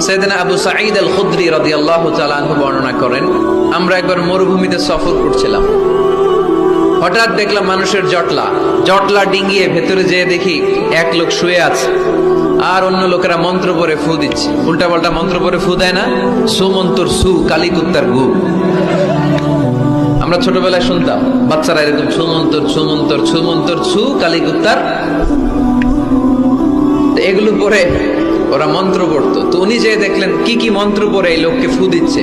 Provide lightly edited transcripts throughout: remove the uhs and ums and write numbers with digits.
সাইয়েদনা আবু সাঈদ আল খুদরি রাদিয়াল্লাহু তাআলা আনহু বর্ণনা করেন, আমরা একবার মরুভূমিতে সফর করছিলাম। হঠাৎ দেখলাম মানুষের জটলা ডিঙ্গিয়ে ভেতরে যেয়ে দেখি এক লোক শুয়ে আছে, আর অন্য লোকেরা মন্ত্র পড়ে ফু দিচ্ছে। উল্টা পাল্টা মন্ত্র পড়ে ফু দেয় না, সুমন্তর সু কালিকুত্তার গু। আমরা ছোটবেলায় শুনতাম বাচ্চারা এরকম ছুমন্তর ছুমন্তর ছুমন্তর ছু কালিকুত্তার, এগুলো পরে ওরা মন্ত্র পড়তো। তো উনি যে দেখলেন কি কি মন্ত্র পড়ে এই লোককে ফু দিচ্ছে,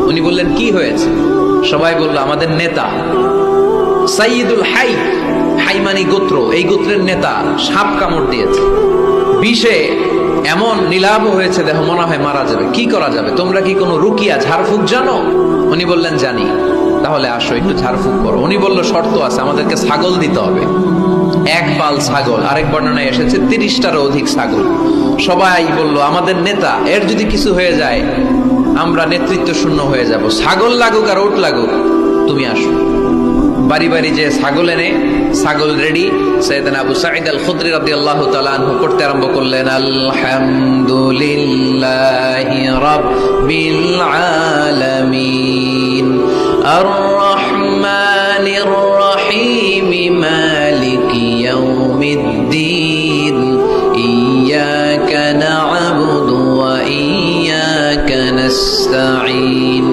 উনি বললেন কি হয়েছে? সবাই বলল আমাদের নেতা সাইয়্যিদুল হাই, হাই মানে গোত্র, এই গোত্রের নেতা সাপ কামড় দিয়েছে, বিষে এমন নীলাভ হয়েছে দেহ মনে হয় মারা যাবে। কি করা যাবে? তোমরা কি কোনো রুকিয়া ঝাড়ফুঁক জানো? উনি বললেন জানি। তাহলে আসো একটু ঝাড়ফুঁক করো। উনি বলল শর্ত আছে, আমাদেরকে ছাগল দিতে হবে, এক পাল ছাগল। আরেক বর্ণনায় এসেছে 30টারও অধিক ছাগল। সবাই বলল আমাদের নেতা, এর যদি কিছু হয়ে যায় আমরা নেতৃত্ব শূন্য হয়ে যাব, ছাগল লাগুক আর ওট লাগুক, তুমি আসো। বাড়ি বাড়ি যে ছাগল এনে, ছাগল রেডি। সাইয়েদনা আবু সাঈদ আল খুদরি রাদিয়াল্লাহু তাআলা আনহু পড়তে আরম্ভ করলেন, আলহামদুলিল্লাহি রাব্বিল আলামিন আর রহমানির রহিম মালিকি ইয়াউমিদ্দিন ইয়্যাকা না'বুদু ওয়া ইয়্যাকা নাস্তাঈন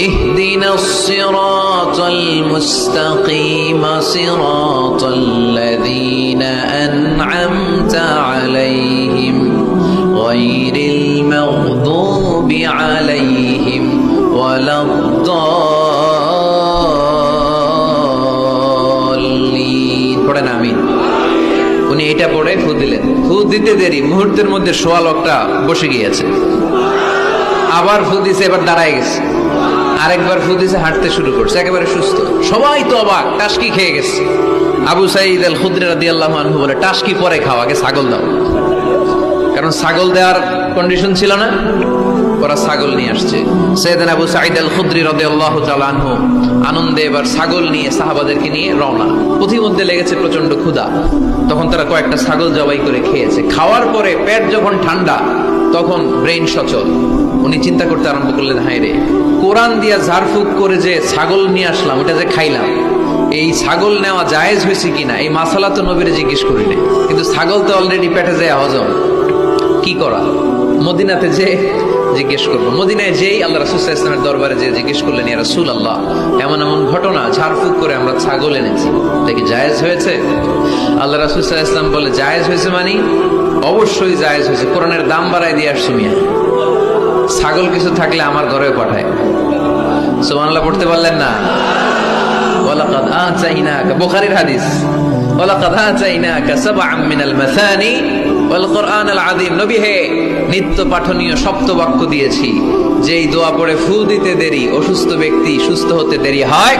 اهدنا الصراط المستقيم صراط الذين أنعمت عليهم غير المغضوب عليهم ولا الضالين পড়েন আমিন। উনি এটা পড়ে ফু দিলেন। ফু দিতে দেরি, মুহূর্তের মধ্যে সোয়া লোকটা বসে গিয়েছে। আবার ফু দিছে, এবার দাঁড়ায় গেছে। আরেকবার ফু দিছে, হাঁটতে শুরু করছে, একেবারে সুস্থ। সবাই তো অবাক, টাসকি খেয়ে গেছে। আবু সাঈদ আল খুদরি রাদিয়াল্লাহু আনহু বলে, টাসকি পরে খাও, আগে ছাগল দাও। কারণ ছাগল দেওয়ার কন্ডিশন ছিল না, ওরা ছাগল নিয়ে আসছে। সাইয়েদনা আবু সাঈদ আল খুদরি রাদিয়াল্লাহু তাআলা আনহু আনন্দে এবার ছাগল নিয়ে সাহাবাদেরকে নিয়ে রওনা। পথিমধ্যে লেগেছে প্রচন্ড ক্ষুধা, তখন তারা কয়েকটা ছাগল জবাই করে খেয়েছে। খাওয়ার পরে পেট যখন ঠান্ডা, তখন ব্রেইন সচল। উনি চিন্তা করতে আরম্ভ করলেন, হায় রে, কোরআন দিয়া ঝাড়ফুঁক করে যে ছাগল নিয়ে আসলাম, ওটা যে খাইলাম, এই ছাগল নেওয়া জায়েজ হয়েছে কিনা এই মাসালা তো নবীরে জিজ্ঞেস করি না, কিন্তু ছাগল তো অলরেডি পেটে যায় হজম, কি করা? মদিনাতে যে জিজ্ঞেস করবো। মদিনায় যেই আল্লাহ রাসূল সাল্লাল্লাহু আলাইহি ওয়াসাল্লামের দরবারে যে জিজ্ঞেস করলেন, ইয়া রাসূলুল্লাহ, এমন এমন ঘটনা, ঝাড়ফুঁক করে আমরা ছাগল এনেছি, এটা কি জায়েজ হয়েছে? আল্লাহ রাসূল সাল্লাল্লাহু আলাইহি ওয়াসাল্লাম বলে, জায়েজ হয়েছে মানে অবশ্যই জায়েজ হয়েছে, কোরআনের দাম বাড়ায় দিয়ে আসছো মিয়া। ছাগল কিছু থাকলে আমার ঘরেও পাঠায়। সুবহানাল্লাহ পড়তে পারলেন না? ওয়ালাকাদ আতাইনাকা, বুখারীর হাদিস, ওয়ালাকাদ আতাইনাকা সাবআম মিনাল মাসানি ওয়াল কুরআনাল আযীম। নবী হে, নিত্য পাঠনীয় সপ্তবাক্য দিয়েছি, যেই দোয়া পড়ে ফু দিতে দেরি অসুস্থ ব্যক্তি সুস্থ হতে দেরি হয়।